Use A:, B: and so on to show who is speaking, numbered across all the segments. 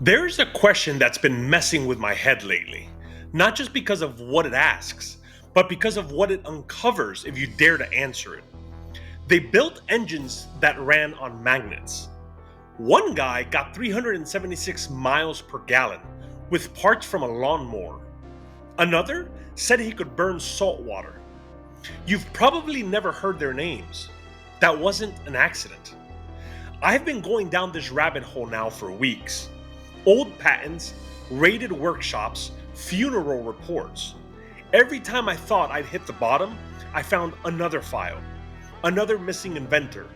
A: There's a question that's been messing with my head lately, not just because of what it asks, but because of what it uncovers if you dare to answer it. They built engines that ran on magnets. One guy got 376 miles per gallon with parts from a lawnmower. Another said he could burn salt water. You've probably never heard their names. That wasn't an accident. I've been going down this rabbit hole now for weeks. Old patents, raided workshops, funeral reports. Every time I thought I'd hit the bottom, I found another file, another missing inventor,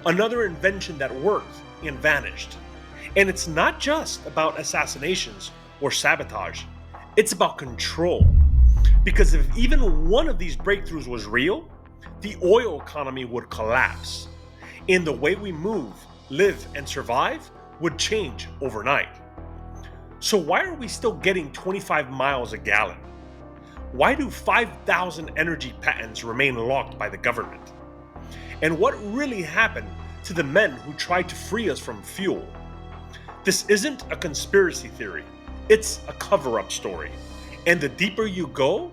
A: another invention that worked and vanished. And it's not just about assassinations or sabotage, it's about control. Because if even one of these breakthroughs was real, the oil economy would collapse. And the way we move, live, and survive would change overnight. So why are we still getting 25 miles a gallon? Why do 5,000 energy patents remain locked by the government? And what really happened to the men who tried to free us from fuel? This isn't a conspiracy theory, it's a cover-up story. And the deeper you go,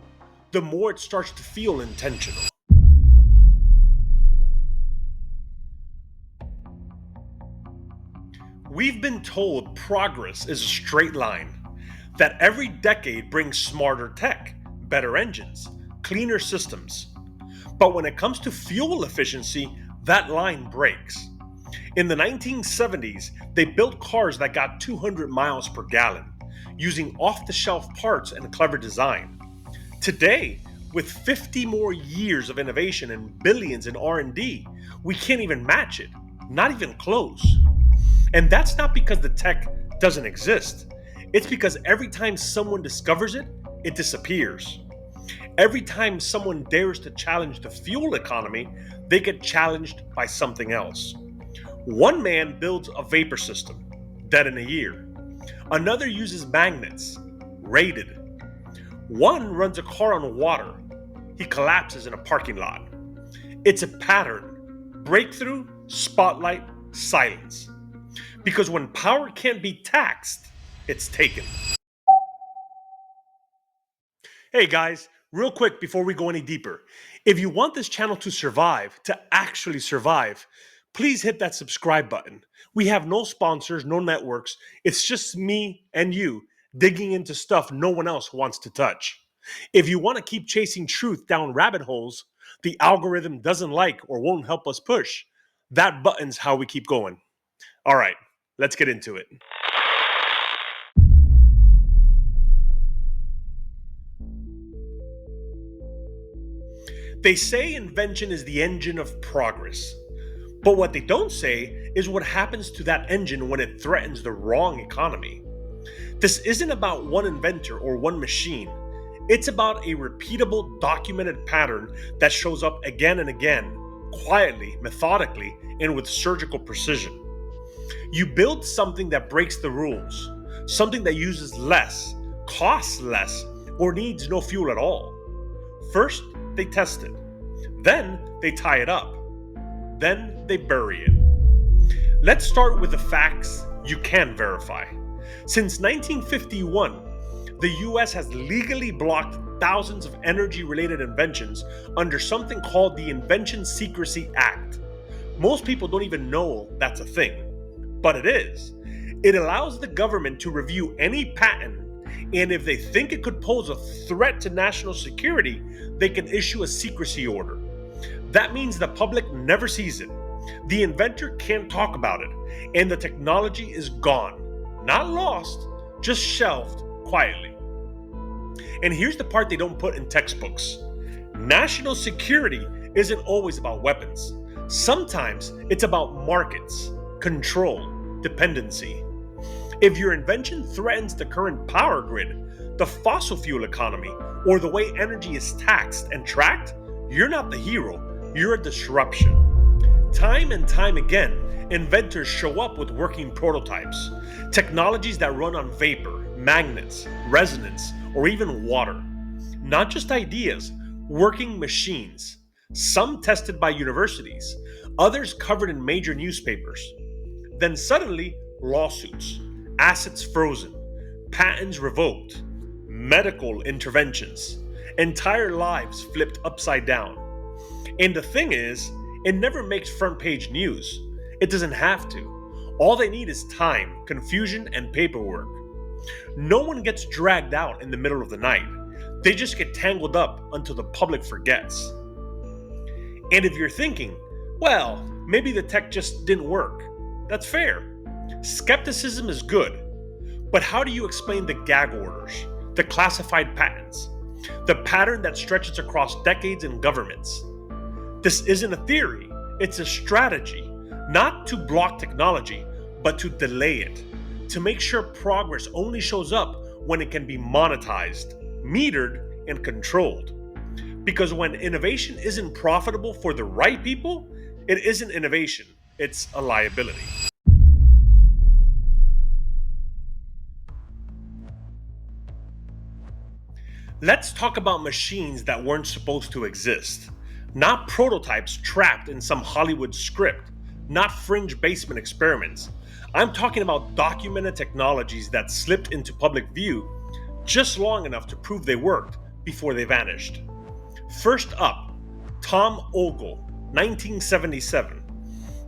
A: the more it starts to feel intentional. We've been told progress is a straight line, that every decade brings smarter tech, better engines, cleaner systems. But when it comes to fuel efficiency, that line breaks. In the 1970s, they built cars that got 200 miles per gallon, using off-the-shelf parts and clever design. Today, with 50 more years of innovation and billions in R&D, we can't even match it, not even close. And that's not because the tech doesn't exist. It's because every time someone discovers it, it disappears. Every time someone dares to challenge the fuel economy, they get challenged by something else. One man builds a vapor system, dead in a year. Another uses magnets, raided. One runs a car on water. He collapses in a parking lot. It's a pattern. Breakthrough, spotlight, silence. Because when power can't be taxed, it's taken. Hey guys, real quick before we go any deeper, if you want this channel to actually survive, please hit that subscribe button. We have no sponsors, no networks. It's just me and you digging into stuff no one else wants to touch. If you want to keep chasing truth down rabbit holes the algorithm doesn't like or won't help us push, that button's how we keep going. All right, let's get into it. They say invention is the engine of progress. But what they don't say is what happens to that engine when it threatens the wrong economy. This isn't about one inventor or one machine. It's about a repeatable, documented pattern that shows up again and again, quietly, methodically, and with surgical precision. You build something that breaks the rules, something that uses less, costs less, or needs no fuel at all. First, they test it. Then, they tie it up. Then, they bury it. Let's start with the facts you can verify. Since 1951, the US has legally blocked thousands of energy-related inventions under something called the Invention Secrecy Act. Most people don't even know that's a thing, but it is. It allows the government to review any patent, and if they think it could pose a threat to national security, they can issue a secrecy order. That means the public never sees it. The inventor can't talk about it, and the technology is gone. Not lost, just shelved quietly. And here's the part they don't put in textbooks. National security isn't always about weapons. Sometimes it's about markets, control, dependency. If your invention threatens the current power grid, the fossil fuel economy, or the way energy is taxed and tracked, you're not the hero, you're a disruption. Time and time again, inventors show up with working prototypes, technologies that run on vapor, magnets, resonance, or even water. Not just ideas, working machines. Some tested by universities, others covered in major newspapers. Then suddenly, lawsuits. assets frozen, patents revoked, medical interventions, entire lives flipped upside down. And the thing is, it never makes front page news. It doesn't have to. All they need is time, confusion, and paperwork. No one gets dragged out in the middle of the night. They just get tangled up until the public forgets. And if you're thinking, well, maybe the tech just didn't work, that's fair. Skepticism is good. But how do you explain the gag orders, the classified patents, the pattern that stretches across decades and governments? This isn't a theory, it's a strategy, not to block technology, but to delay it, to make sure progress only shows up when it can be monetized, metered, and controlled. Because when innovation isn't profitable for the right people, it isn't innovation, it's a liability. Let's talk about machines that weren't supposed to exist. Not prototypes trapped in some Hollywood script, not fringe basement experiments. I'm talking about documented technologies that slipped into public view just long enough to prove they worked before they vanished. First up, Tom Ogle, 1977,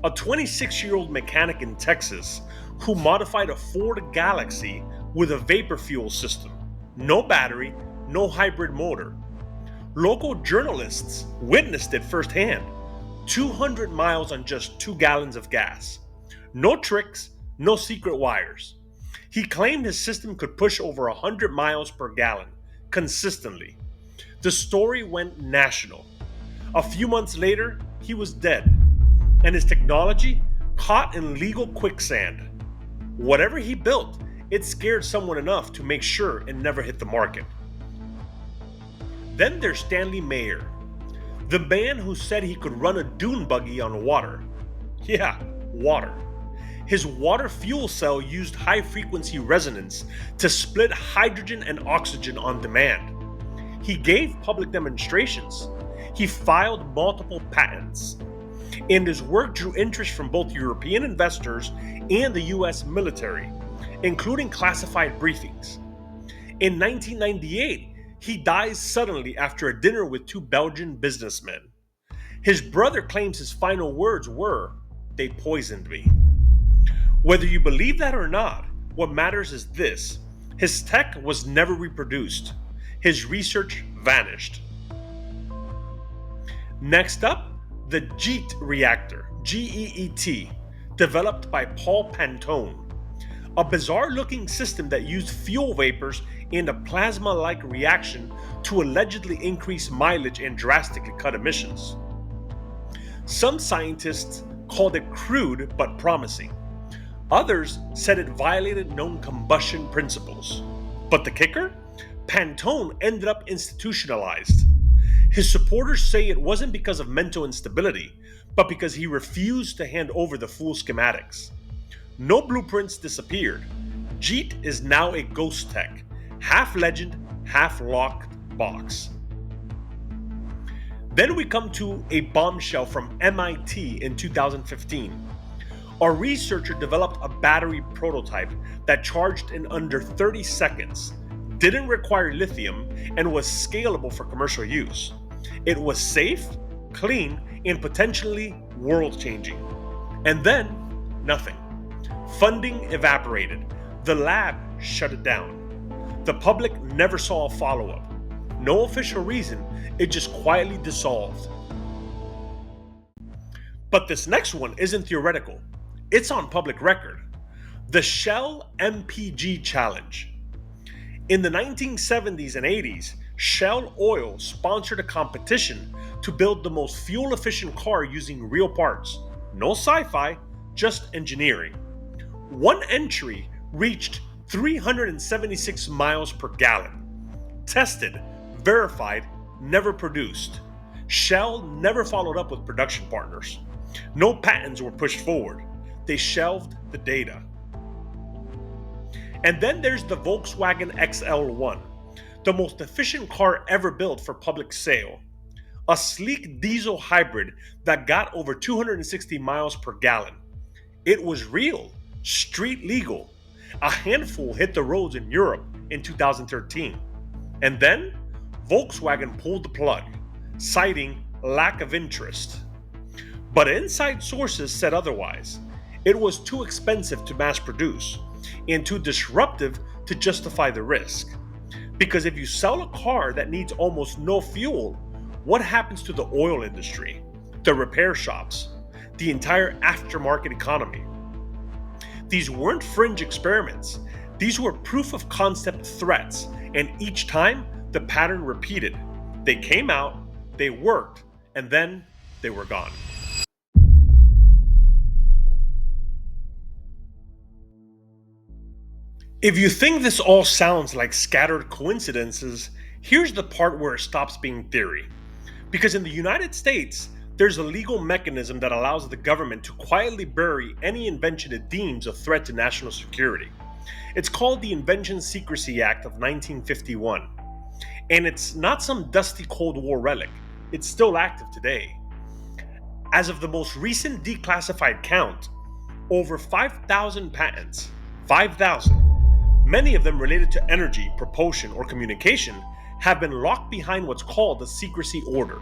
A: a 26-year-old mechanic in Texas who modified a Ford Galaxy with a vapor fuel system. No battery, no hybrid motor. Local journalists witnessed it firsthand. 200 miles on just 2 gallons of gas. No tricks, no secret wires. He claimed his system could push over 100 miles per gallon, consistently. The story went national. A few months later, he was dead, and his technology caught in legal quicksand. Whatever he built, it scared someone enough to make sure it never hit the market. Then there's Stanley Meyer, the man who said he could run a dune buggy on water. Yeah, water. His water fuel cell used high-frequency resonance to split hydrogen and oxygen on demand. He gave public demonstrations. He filed multiple patents. And his work drew interest from both European investors and the US military, including classified briefings. In 1998, he dies suddenly after a dinner with 2 Belgian businessmen. His brother claims his final words were, "They poisoned me." Whether you believe that or not, what matters is this: his tech was never reproduced. His research vanished. Next up, the JET reactor, GEET, developed by Paul Pantone. A bizarre-looking system that used fuel vapors and a plasma-like reaction to allegedly increase mileage and drastically cut emissions. Some scientists called it crude but promising. Others said it violated known combustion principles. But the kicker? Pantone ended up institutionalized. His supporters say it wasn't because of mental instability, but because he refused to hand over the full schematics. No blueprints disappeared. JET is now a ghost tech, half legend, half locked box. Then we come to a bombshell from MIT in 2015. A researcher developed a battery prototype that charged in under 30 seconds, didn't require lithium, and was scalable for commercial use. It was safe, clean, and potentially world-changing. And then, nothing. Funding evaporated. The lab shut it down. The public never saw a follow-up. No official reason, it just quietly dissolved. But this next one isn't theoretical. It's on public record. The Shell MPG Challenge. In the 1970s and 80s, Shell Oil sponsored a competition to build the most fuel-efficient car using real parts. No sci-fi, just engineering. One entry reached 376 miles per gallon. Tested, verified, never produced. Shell never followed up with production partners. No patents were pushed forward. They shelved the data. And then there's the Volkswagen XL1, the most efficient car ever built for public sale. A sleek diesel hybrid that got over 260 miles per gallon. It was real, street legal. A handful hit the roads in Europe in 2013. And then, Volkswagen pulled the plug, citing lack of interest. But inside sources said otherwise. It was too expensive to mass produce and too disruptive to justify the risk. Because if you sell a car that needs almost no fuel, what happens to the oil industry, the repair shops, the entire aftermarket economy? These weren't fringe experiments. These were proof of concept threats, and each time the pattern repeated. They came out, they worked, and then they were gone. If you think this all sounds like scattered coincidences, here's the part where it stops being theory. Because in the United States, there's a legal mechanism that allows the government to quietly bury any invention it deems a threat to national security. It's called the Invention Secrecy Act of 1951. And it's not some dusty Cold War relic, it's still active today. As of the most recent declassified count, over 5,000 patents, 5,000, many of them related to energy, propulsion, or communication, have been locked behind what's called a secrecy order.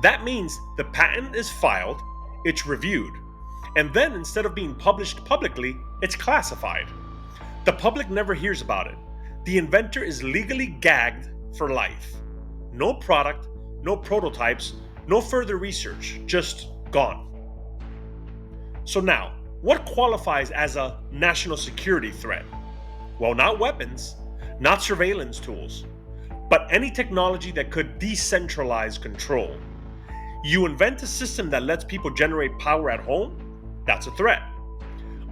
A: That means the patent is filed, it's reviewed, and then instead of being published publicly, it's classified. The public never hears about it. The inventor is legally gagged for life. No product, no prototypes, no further research, just gone. So now, what qualifies as a national security threat? Well, not weapons, not surveillance tools, but any technology that could decentralize control. You invent a system that lets people generate power at home? That's a threat.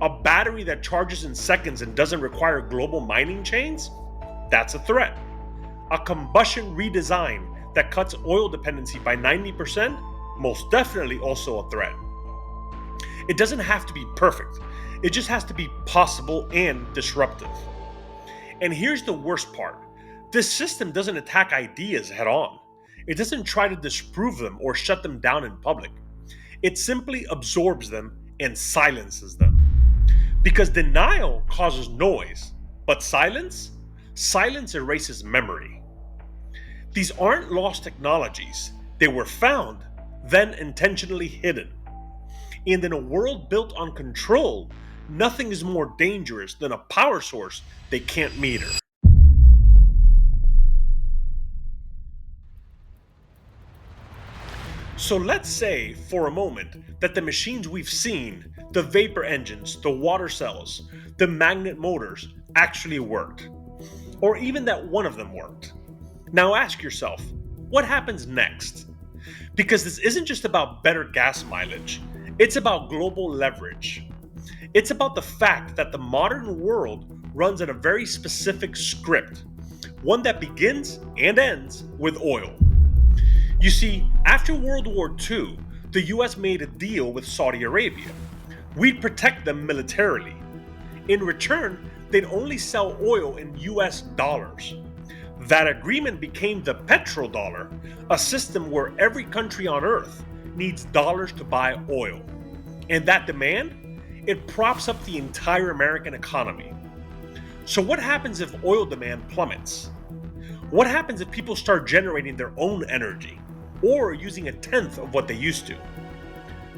A: A battery that charges in seconds and doesn't require global mining chains? That's a threat. A combustion redesign that cuts oil dependency by 90%? Most definitely also a threat. It doesn't have to be perfect. It just has to be possible and disruptive. And here's the worst part. This system doesn't attack ideas head on. It doesn't try to disprove them or shut them down in public. It simply absorbs them and silences them. Because denial causes noise, but silence erases memory. These aren't lost technologies. They were found, then intentionally hidden. And in a world built on control, nothing is more dangerous than a power source they can't meter. So let's say, for a moment, that the machines we've seen, the vapor engines, the water cells, the magnet motors, actually worked. Or even that one of them worked. Now ask yourself, what happens next? Because this isn't just about better gas mileage, it's about global leverage. It's about the fact that the modern world runs on a very specific script, one that begins and ends with oil. You see, after World War II, the US made a deal with Saudi Arabia. We'd protect them militarily. In return, they'd only sell oil in US dollars. That agreement became the petrodollar, a system where every country on earth needs dollars to buy oil. And that demand, it props up the entire American economy. So what happens if oil demand plummets? What happens if people start generating their own energy, or using a tenth of what they used to?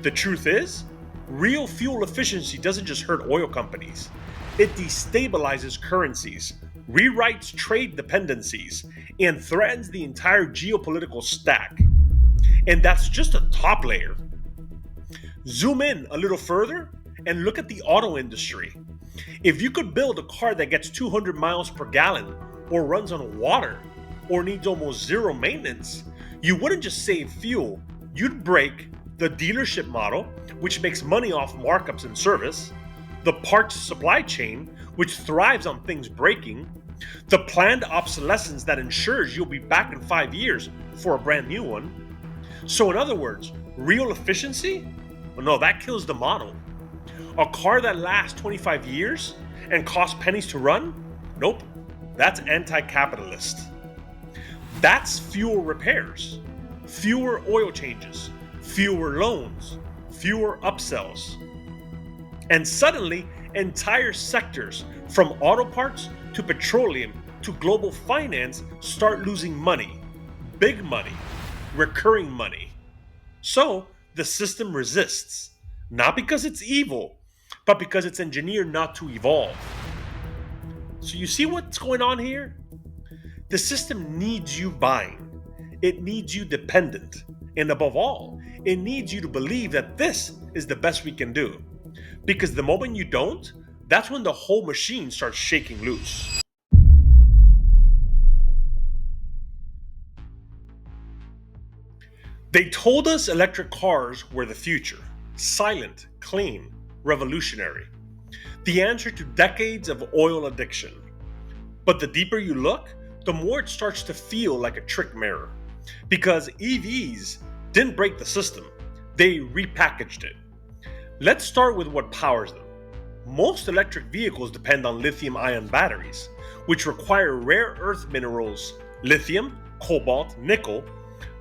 A: The truth is, real fuel efficiency doesn't just hurt oil companies. It destabilizes currencies, rewrites trade dependencies, and threatens the entire geopolitical stack. And that's just a top layer. Zoom in a little further and look at the auto industry. If you could build a car that gets 200 miles per gallon, or runs on water, or needs almost zero maintenance, you wouldn't just save fuel, you'd break the dealership model, which makes money off markups and service, the parts supply chain, which thrives on things breaking, the planned obsolescence that ensures you'll be back in 5 years for a brand new one. So in other words, real efficiency? Well, no, that kills the model. A car that lasts 25 years and costs pennies to run? Nope, that's anti-capitalist. That's fuel repairs, fewer oil changes, fewer loans, fewer upsells. And suddenly, Entire sectors, from auto parts to petroleum to global finance, start losing money. Big money, recurring money. So the system resists, not because it's evil, but because it's engineered not to evolve. So you see what's going on here? The system needs you buying, it needs you dependent, and above all, it needs you to believe that this is the best we can do. Because the moment you don't, that's when the whole machine starts shaking loose. They told us electric cars were the future: silent, clean, revolutionary. The answer to decades of oil addiction. But the deeper you look, the more it starts to feel like a trick mirror. Because EVs didn't break the system, they repackaged it. Let's start with what powers them. Most electric vehicles depend on lithium ion batteries, which require rare earth minerals, lithium, cobalt, nickel,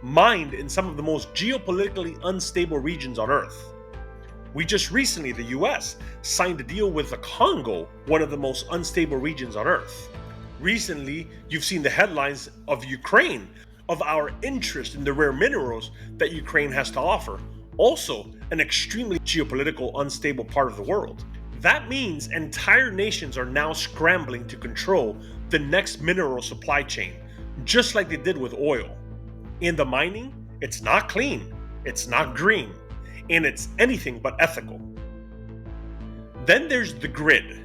A: mined in some of the most geopolitically unstable regions on Earth. We just recently, the US, signed a deal with the Congo, one of the most unstable regions on Earth. Recently, you've seen the headlines of Ukraine, of our interest in the rare minerals that Ukraine has to offer, also an extremely geopolitical unstable part of the world. That means entire nations are now scrambling to control the next mineral supply chain, just like they did with oil. In the mining, it's not clean, it's not green, and it's anything but ethical. Then there's the grid.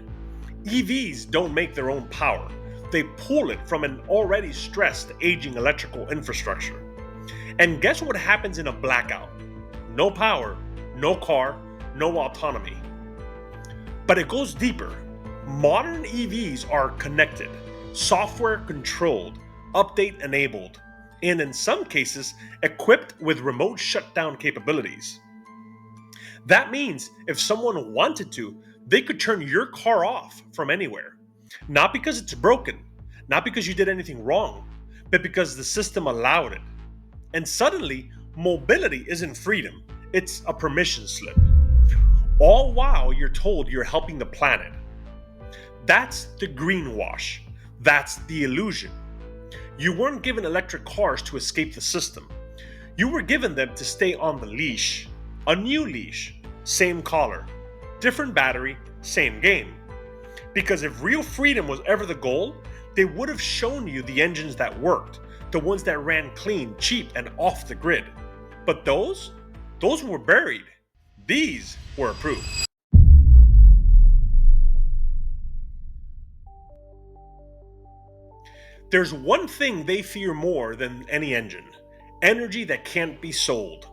A: EVs don't make their own power. They pull it from an already stressed, aging electrical infrastructure. And guess what happens in a blackout? No power, no car, no autonomy. But it goes deeper. Modern EVs are connected, software controlled, update enabled, and in some cases, equipped with remote shutdown capabilities. That means if someone wanted to, they could turn your car off from anywhere. Not because it's broken, not because you did anything wrong, but because the system allowed it. And suddenly, mobility isn't freedom, it's a permission slip. All while you're told you're helping the planet. That's the greenwash. That's the illusion. You weren't given electric cars to escape the system. You were given them to stay on the leash. A new leash, same collar, different battery, same game. Because if real freedom was ever the goal, they would have shown you the engines that worked, the ones that ran clean, cheap, and off the grid. But those were buried. These were approved. There's one thing they fear more than any engine: energy that can't be sold.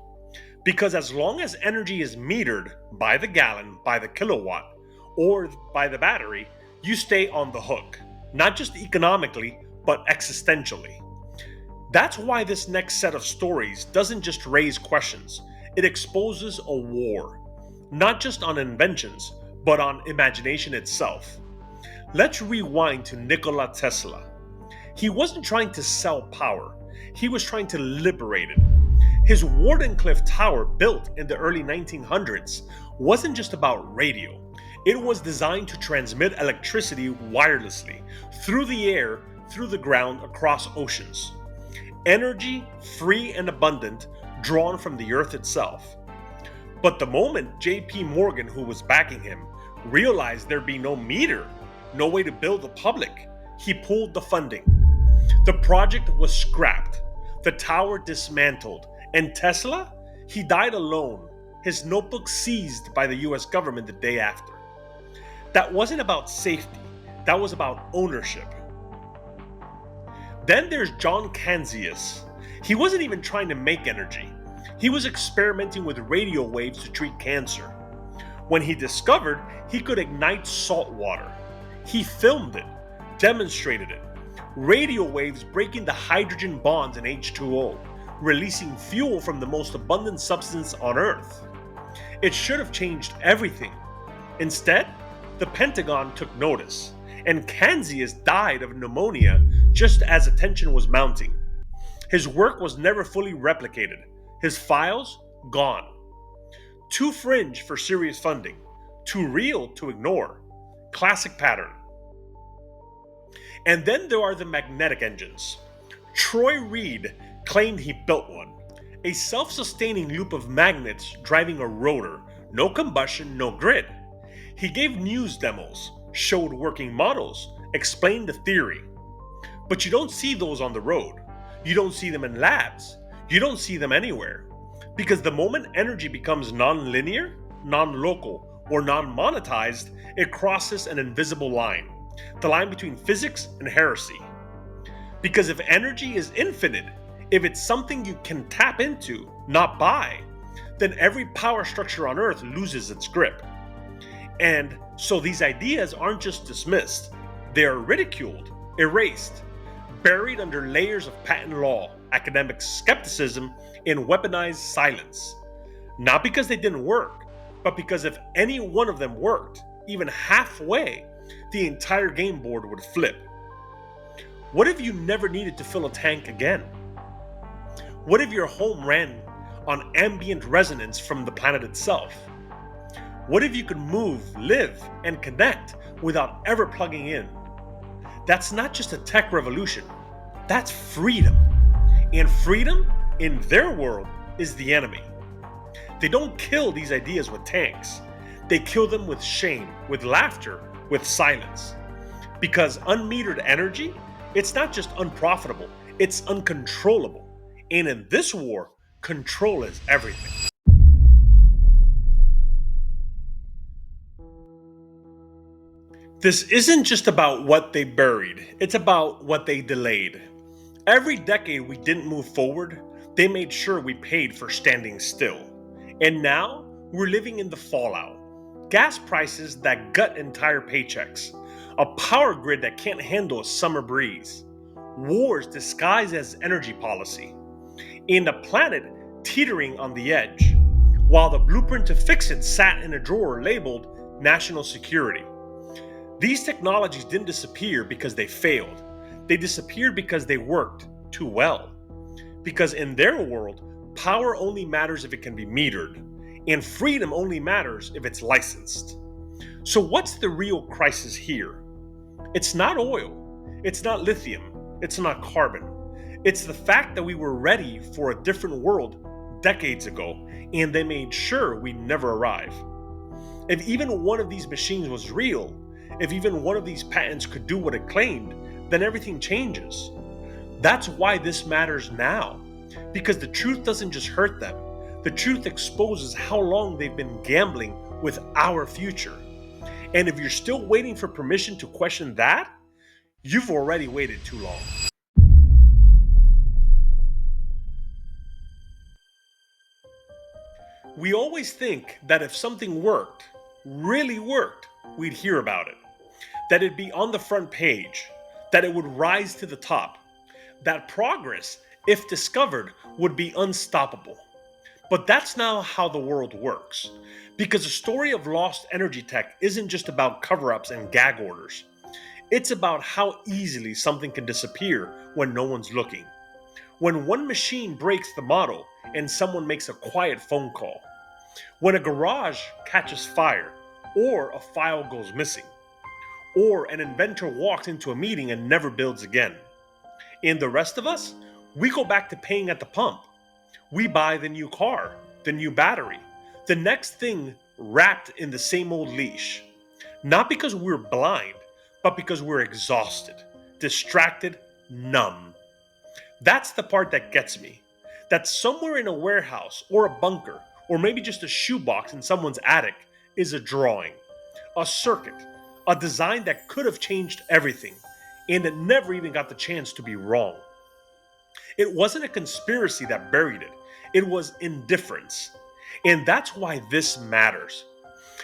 A: Because as long as energy is metered by the gallon, by the kilowatt, or by the battery, you stay on the hook. Not just economically, but existentially. That's why this next set of stories doesn't just raise questions, it exposes a war. Not just on inventions, but on imagination itself. Let's rewind to Nikola Tesla. He wasn't trying to sell power, he was trying to liberate it. His Wardenclyffe Tower, built in the early 1900s, wasn't just about radio. It was designed to transmit electricity wirelessly, through the air, through the ground, across oceans. Energy, free and abundant, drawn from the earth itself. But the moment J.P. Morgan, who was backing him, realized there'd be no meter, no way to build the public, he pulled the funding. The project was scrapped, the tower dismantled, and Tesla? He died alone, his notebook seized by the US government the day after. That wasn't about safety, that was about ownership. Then there's John Canzias. He wasn't even trying to make energy. He was experimenting with radio waves to treat cancer. When he discovered he could ignite salt water, he filmed it, demonstrated it. Radio waves breaking the hydrogen bonds in H2O, releasing fuel from the most abundant substance on Earth. It should have changed everything. Instead, the Pentagon took notice, and Canzias died of pneumonia just as attention was mounting. His work was never fully replicated, his files gone. Too fringe for serious funding, too real to ignore. Classic pattern. And then there are the magnetic engines. Troy Reed claimed he built one. A self-sustaining loop of magnets driving a rotor, no combustion, no grid. He gave news demos, showed working models, explained the theory. But you don't see those on the road. You don't see them in labs. You don't see them anywhere. Because the moment energy becomes non-linear, non-local, or non-monetized, it crosses an invisible line. The line between physics and heresy. Because if energy is infinite, if it's something you can tap into, not buy, then every power structure on Earth loses its grip. And so these ideas aren't just dismissed, they are ridiculed, erased, buried under layers of patent law, academic skepticism, and weaponized silence. Not because they didn't work, but because if any one of them worked, even halfway, the entire game board would flip. What if you never needed to fill a tank again? What if your home ran on ambient resonance from the planet itself? What if you could move, live, and connect without ever plugging in? That's not just a tech revolution, that's freedom. And freedom, in their world, is the enemy. They don't kill these ideas with tanks. They kill them with shame, with laughter, with silence. Because unmetered energy, it's not just unprofitable, it's uncontrollable. And in this war, control is everything. This isn't just about what they buried, it's about what they delayed. Every decade we didn't move forward, they made sure we paid for standing still. And now, we're living in the fallout. Gas prices that gut entire paychecks. A power grid that can't handle a summer breeze. Wars disguised as energy policy. And a planet teetering on the edge. While the blueprint to fix it sat in a drawer labeled national security. These technologies didn't disappear because they failed. They disappeared because they worked too well. Because in their world, power only matters if it can be metered, and freedom only matters if it's licensed. So what's the real crisis here? It's not oil, it's not lithium, it's not carbon. It's the fact that we were ready for a different world decades ago, and they made sure we never arrive. If even one of these machines was real, if even one of these patents could do what it claimed, then everything changes. That's why this matters now. Because the truth doesn't just hurt them. The truth exposes how long they've been gambling with our future. And if you're still waiting for permission to question that, you've already waited too long. We always think that if something worked, really worked, we'd hear about it. That it'd be on the front page, that it would rise to the top, that progress, if discovered, would be unstoppable. But that's not how the world works, because the story of lost energy tech isn't just about cover-ups and gag orders. It's about how easily something can disappear when no one's looking. When one machine breaks the model and someone makes a quiet phone call. When a garage catches fire, or a file goes missing. Or an inventor walks into a meeting and never builds again. And the rest of us, we go back to paying at the pump. We buy the new car, the new battery, the next thing wrapped in the same old leash. Not because we're blind, but because we're exhausted, distracted, numb. That's the part that gets me. That somewhere in a warehouse or a bunker, or maybe just a shoebox in someone's attic, is a drawing, a circuit, a design that could have changed everything, and it never even got the chance to be wrong. It wasn't a conspiracy that buried it. It was indifference. And that's why this matters.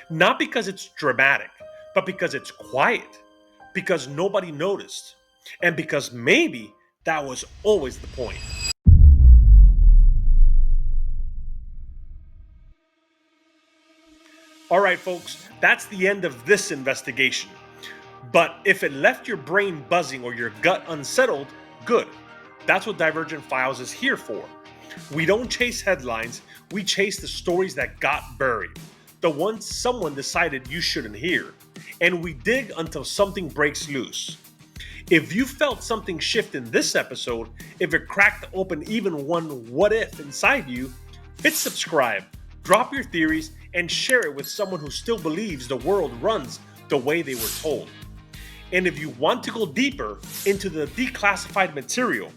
A: Not because it's dramatic, but because it's quiet. Because nobody noticed. And because maybe that was always the point. Alright folks, that's the end of this investigation. But if it left your brain buzzing or your gut unsettled, good. That's what Divergent Files is here for. We don't chase headlines, we chase the stories that got buried. the ones someone decided you shouldn't hear, and we dig until something breaks loose. If you felt something shift in this episode, if it cracked open even one what if inside you, hit subscribe, drop your theories, and share it with someone who still believes the world runs the way they were told. And if you want to go deeper into the declassified material,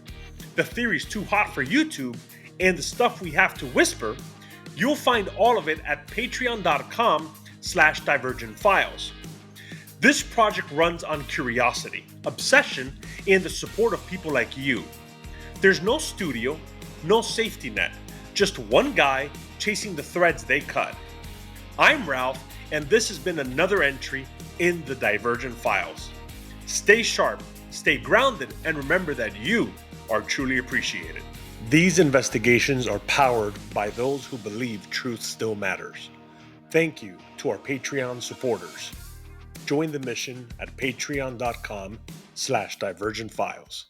A: the theories too hot for YouTube, and the stuff we have to whisper, you'll find all of it at patreon.com/Divergent Files. This project runs on curiosity, obsession, and the support of people like you. There's no studio, no safety net, just one guy chasing the threads they cut. I'm Ralph, and this has been another entry in the Divergent Files. Stay sharp, stay grounded, and remember that you are truly appreciated. These investigations are powered by those who believe truth still matters. Thank you to our Patreon supporters. Join the mission at patreon.com/Divergent Files.